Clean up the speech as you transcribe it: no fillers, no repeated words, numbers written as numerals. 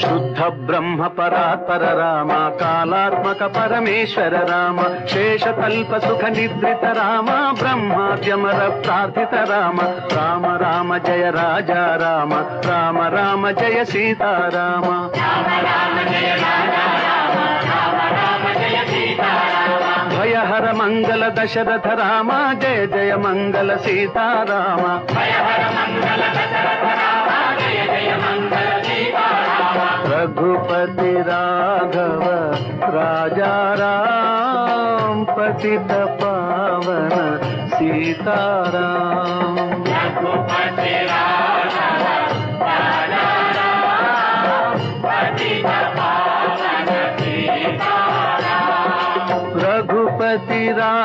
శుద్ధ బ్రహ్మ పరాత్పర రామ, కాలాత్మక పరమేశ్వర రామ, శేషకల్ప సుఖ నిద్రిత రామ, బ్రహ్మాద్యమర ప్రార్థిత రామ. రామ రామ జయ రాజా రామ, రామ రామ జయ సీతారామ. భయహర మంగళ దశరథ రామ, జయ జయ మంగళ సీతారామ. रघुपति राघव राजा राम, पतित पावन सीताराम. रघुपति राघव राजा राम, पतित पावन सीताराम. रघुपति राघव